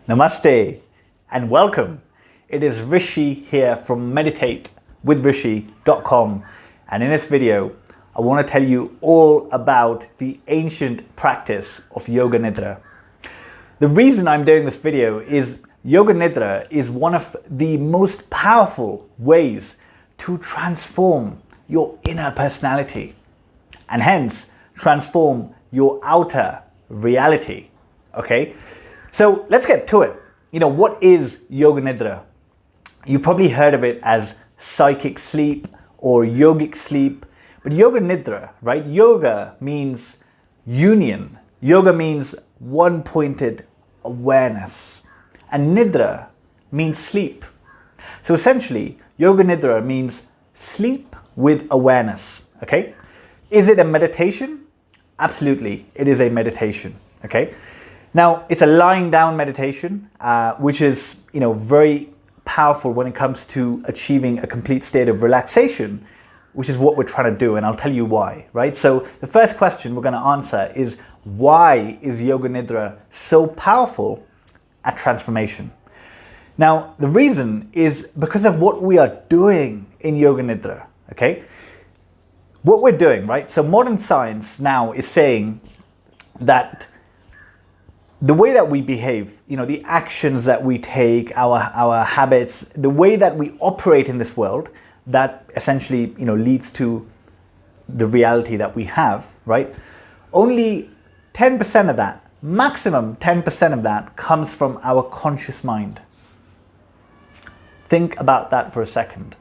Namaste and welcome. It is Rishi here from meditatewithrishi.com, and in this video I want to tell you all about the ancient practice of Yoga Nidra. The reason I'm doing this video is Yoga Nidra is one of the most powerful ways to transform your inner personality and hence transform your outer reality. Okay? So let's get to it. What is Yoga Nidra? You've probably heard of it as psychic sleep or yogic sleep, but Yoga Nidra, right? Yoga means union. Yoga means one-pointed awareness. And Nidra means sleep. So essentially, Yoga Nidra means sleep with awareness, okay? Is it a meditation? Absolutely, it is a meditation, okay? Now, it's a lying down meditation, which is, very powerful when it comes to achieving a complete state of relaxation, which is what we're trying to do, and I'll tell you why, right? So the first question we're going to answer is, why is Yoga Nidra so powerful at transformation? Now, the reason is because of what we are doing in Yoga Nidra, okay? What we're doing, right? So modern science now is saying that the way that we behave, the actions that we take, our habits, the way that we operate in this world, that essentially, leads to the reality that we have, right? Only 10% of that, maximum 10% of that comes from our conscious mind. Think about that for a second.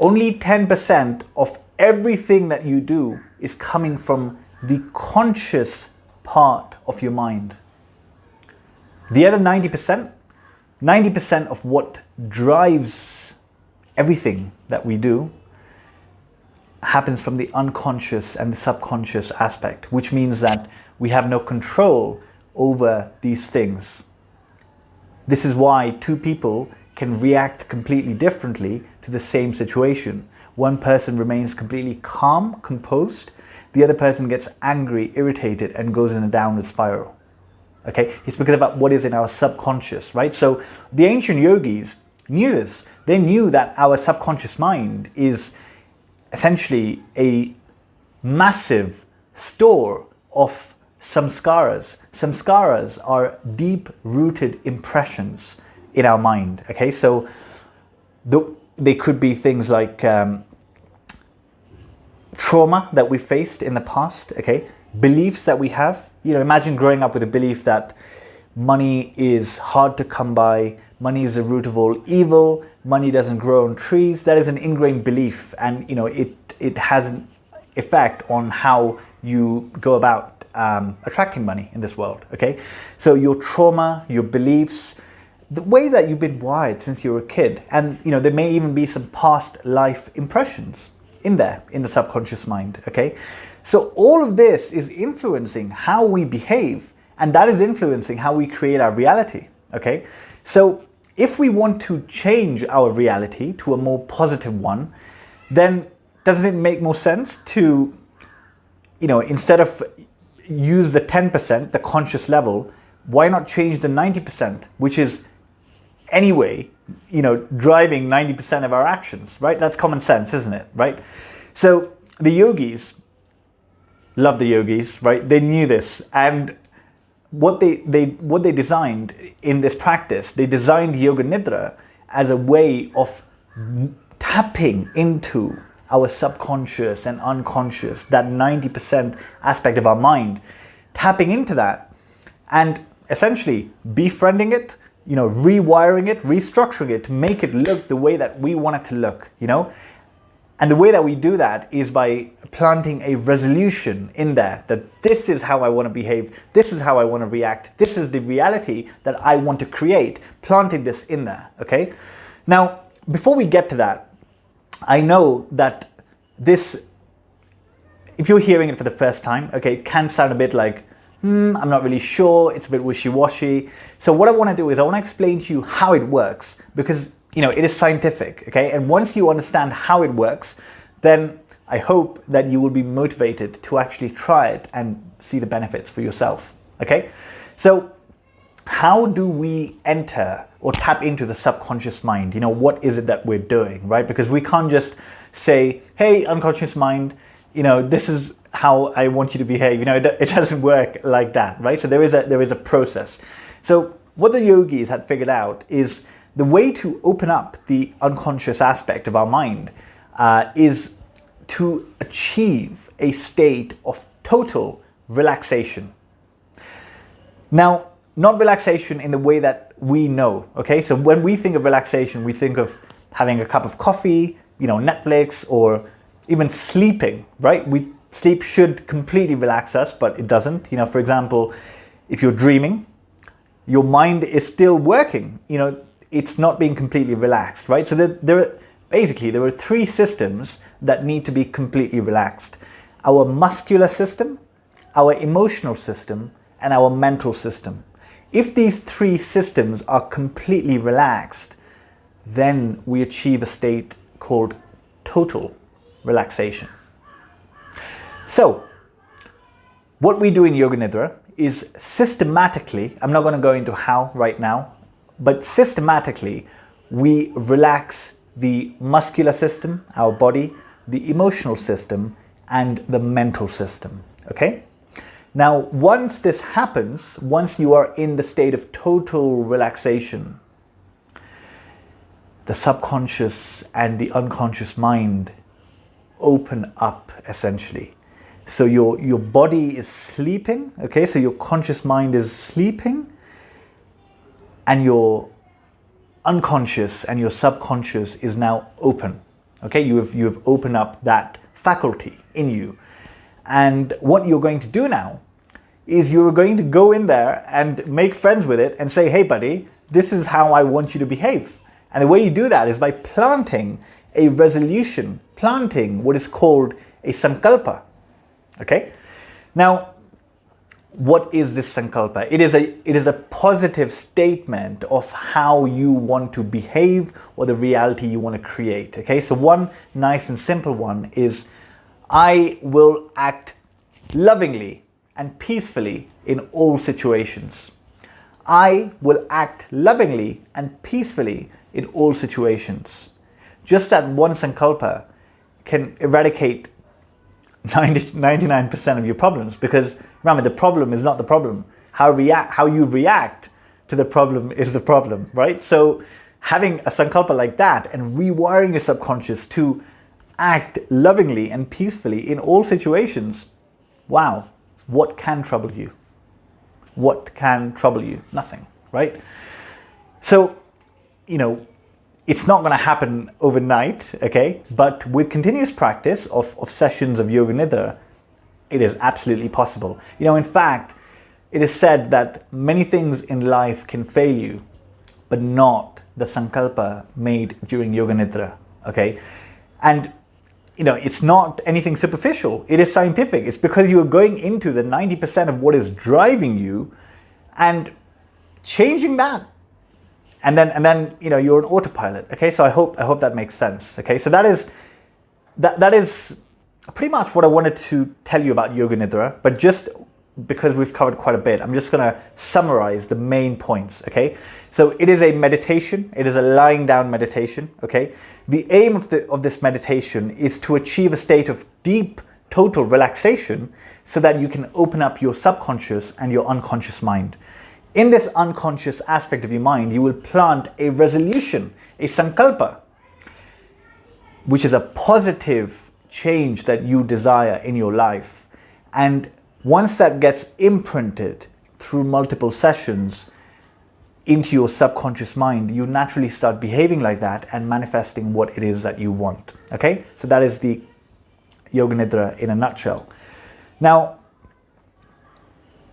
Only 10% of everything that you do is coming from the conscious part of your mind. The other 90% of what drives everything that we do happens from the unconscious and the subconscious aspect, which means that we have no control over these things. This is why two people can react completely differently to the same situation. One person remains completely calm, composed. The other person gets angry, irritated, and goes in a downward spiral. Okay, it's because of what is in our subconscious, right? So the ancient yogis knew this. They knew that our subconscious mind is essentially a massive store of samskaras. Samskaras are deep-rooted impressions in our mind. Okay, so they could be things like trauma that we faced in the past, okay? Beliefs that we have. Imagine growing up with a belief that money is hard to come by, money is the root of all evil, money doesn't grow on trees. That is an ingrained belief, and it has an effect on how you go about attracting money in this world, okay? So your trauma, your beliefs, the way that you've been wired since you were a kid, and there may even be some past life impressions in there, in the subconscious mind, okay? So all of this is influencing how we behave, and that is influencing how we create our reality, okay? So if we want to change our reality to a more positive one, then doesn't it make more sense to, instead of use the 10%, the conscious level, why not change the 90%, which is anyway, driving 90% of our actions, right? That's common sense, isn't it, right? So the yogis, love the yogis, right? They knew this, and what they designed in this practice, they designed Yoga Nidra as a way of tapping into our subconscious and unconscious, that 90% aspect of our mind, tapping into that, and essentially befriending it, rewiring it, restructuring it to make it look the way that we want it to look, And the way that we do that is by planting a resolution in there that this is how I want to behave, this is how I want to react, this is the reality that I want to create, planting this in there, okay? Now, before we get to that, I know that this, if you're hearing it for the first time, okay, it can sound a bit like, I'm not really sure, it's a bit wishy-washy. So what I want to do is I want to explain to you how it works, because it is scientific, okay? And once you understand how it works, then I hope that you will be motivated to actually try it and see the benefits for yourself, okay? So how do we enter or tap into the subconscious mind? What is it that we're doing, right? Because we can't just say, hey, unconscious mind, this is how I want you to behave. It doesn't work like that, right? So there is a process. So what the yogis had figured out is the way to open up the unconscious aspect of our mind is to achieve a state of total relaxation. Now, not relaxation in the way that we know, okay? So when we think of relaxation, we think of having a cup of coffee, Netflix, or even sleeping, right? Sleep should completely relax us, but it doesn't. For example, if you're dreaming, your mind is still working. It's not being completely relaxed, right? So there are three systems that need to be completely relaxed: our muscular system, our emotional system, and our mental system. If these three systems are completely relaxed, then we achieve a state called total relaxation. So, what we do in Yoga Nidra is systematically, I'm not going to go into how right now, but systematically, we relax the muscular system, our body, the emotional system, and the mental system, okay? Now, once this happens, once you are in the state of total relaxation, the subconscious and the unconscious mind open up, essentially. So your body is sleeping, okay? So your conscious mind is sleeping, and your unconscious and your subconscious is now open, okay? You have opened up that faculty in you. And what you're going to do now is you're going to go in there and make friends with it and say, hey buddy, this is how I want you to behave. And the way you do that is by planting a resolution, planting what is called a sankalpa, okay? Now, what is this sankalpa? It is a positive statement of how you want to behave or the reality you want to create, okay? So one nice and simple one is, I will act lovingly and peacefully in all situations. I will act lovingly and peacefully in all situations. Just that one sankalpa can eradicate 99% of your problems, because remember, the problem is not the problem. How you react to the problem is the problem, right? So having a sankalpa like that and rewiring your subconscious to act lovingly and peacefully in all situations, wow, what can trouble you? What can trouble you? Nothing, right? So, it's not going to happen overnight, okay? But with continuous practice of sessions of Yoga Nidra, it is absolutely possible. In fact, it is said that many things in life can fail you, but not the sankalpa made during Yoga Nidra, okay? And it's not anything superficial. It is scientific. It's because you are going into the 90% of what is driving you and changing that. And then you're an autopilot. Okay, so I hope that makes sense. Okay, so that is pretty much what I wanted to tell you about Yoga Nidra, but just because we've covered quite a bit, I'm just gonna summarize the main points, okay? So it is a meditation, it is a lying down meditation, okay? The aim of this meditation is to achieve a state of deep, total relaxation so that you can open up your subconscious and your unconscious mind. In this unconscious aspect of your mind, you will plant a resolution, a sankalpa, which is a positive change that you desire in your life. And once that gets imprinted through multiple sessions into your subconscious mind, you naturally start behaving like that and manifesting what it is that you want. Okay? So that is the Yoga Nidra in a nutshell. Now,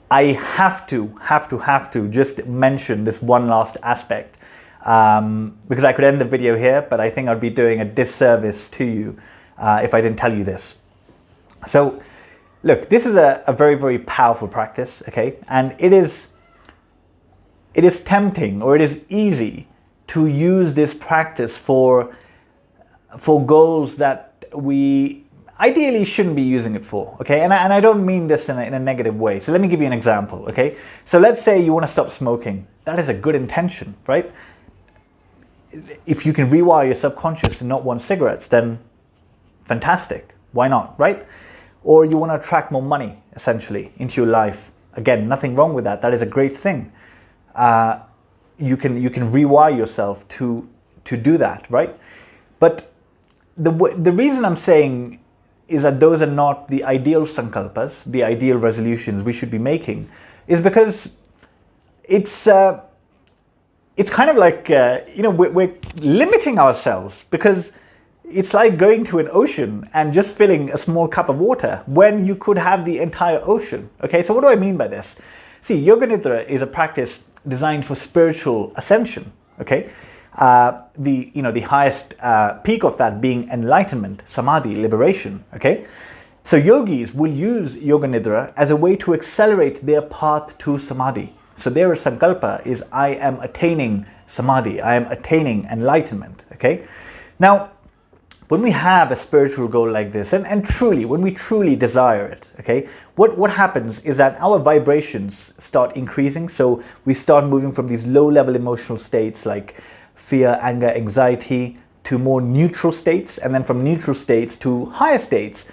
I have to just mention this one last aspect because I could end the video here, but I think I'd be doing a disservice to you if I didn't tell you this. So, look, this is a very, very powerful practice, okay? And it is tempting, or it is easy to use this practice for goals that we ideally you shouldn't be using it for, okay? And I don't mean this in a negative way. So let me give you an example, okay? So let's say you want to stop smoking. That is a good intention, right? If you can rewire your subconscious to not want cigarettes, then fantastic. Why not, right? Or you want to attract more money, essentially, into your life. Again, nothing wrong with that. That is a great thing. You can rewire yourself to do that, right? But the reason I'm saying is that those are not the ideal sankalpas, the ideal resolutions we should be making, is because it's kind of like, we're limiting ourselves, because it's like going to an ocean and just filling a small cup of water when you could have the entire ocean. Okay, so what do I mean by this? See, Yoga Nidra is a practice designed for spiritual ascension. Okay, the highest peak of that being enlightenment, samadhi, liberation. Okay, so yogis will use Yoga Nidra as a way to accelerate their path to samadhi. So their sankalpa is, I am attaining samadhi, I am attaining enlightenment. Okay, now when we have a spiritual goal like this, and truly, when we truly desire it, okay, what happens is that our vibrations start increasing. So we start moving from these low-level emotional states like fear, anger, anxiety, to more neutral states, and then from neutral states to higher states,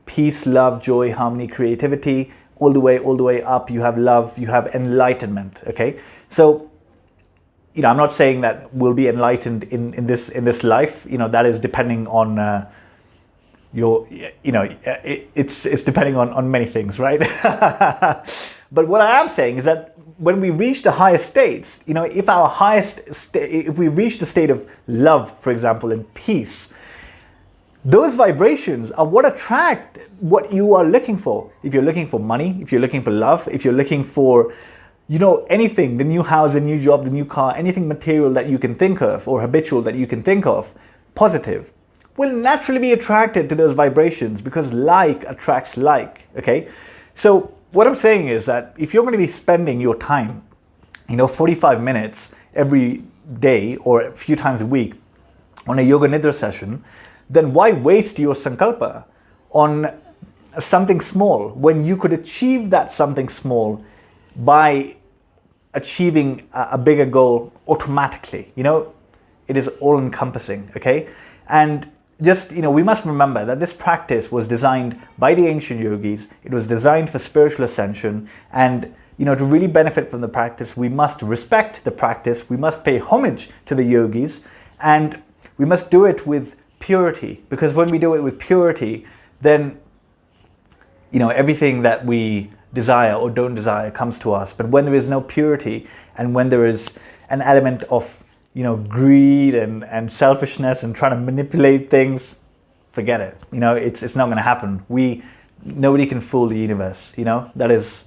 peace, love, joy, harmony, creativity, all the way up. You have love, you have enlightenment. Okay, so I'm not saying that we'll be enlightened in this life. That is depending on it's depending on many things, right? But what I am saying is that when we reach the highest states, if we reach the state of love, for example, and peace, those vibrations are what attract what you are looking for. If you're looking for money, if you're looking for love, if you're looking for anything, the new house, the new job, the new car, anything material that you can think of, or habitual that you can think of, positive, will naturally be attracted to those vibrations, because like attracts like, okay? So what I'm saying is that if you're going to be spending your time, 45 minutes every day or a few times a week on a Yoga Nidra session, then why waste your sankalpa on something small when you could achieve that something small by achieving a bigger goal automatically? It is all encompassing, okay? And just, we must remember that this practice was designed by the ancient yogis. It was designed for spiritual ascension. And, to really benefit from the practice, we must respect the practice. We must pay homage to the yogis, and we must do it with purity, because when we do it with purity, then, everything that we desire or don't desire comes to us. But when there is no purity, and when there is an element of greed and selfishness and trying to manipulate things, forget it. It's not going to happen. Nobody can fool the universe. That is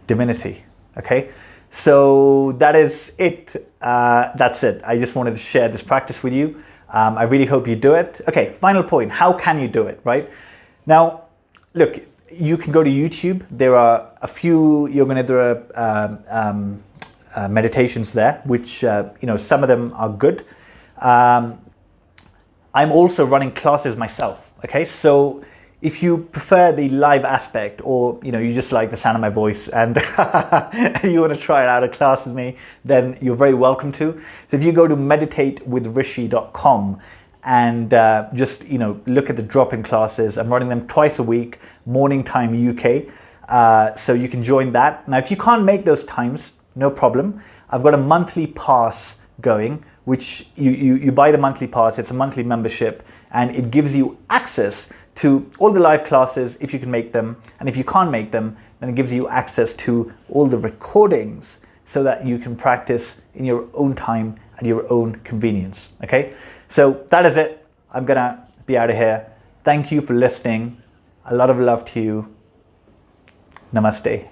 divinity. Okay, so that is it. That's it. I just wanted to share this practice with you. I really hope you do it. Okay, final point. How can you do it? Right now, look. You can go to YouTube. There are a few Yoga Nidra meditations there, which, some of them are good. I'm also running classes myself. Okay, so if you prefer the live aspect, or, you just like the sound of my voice and you want to try it out a class with me, then you're very welcome to. So if you go to meditatewithrishi.com, and just look at the drop-in classes. I'm running them twice a week, morning time UK, so you can join that. Now if you can't make those times, no problem. I've got a monthly pass going, which you buy the monthly pass. It's a monthly membership, and it gives you access to all the live classes if you can make them, and if you can't make them, then it gives you access to all the recordings, so that you can practice in your own time at your own convenience. Okay, so that is it. I'm gonna be out of here. Thank you for listening. A lot of love to you. Namaste.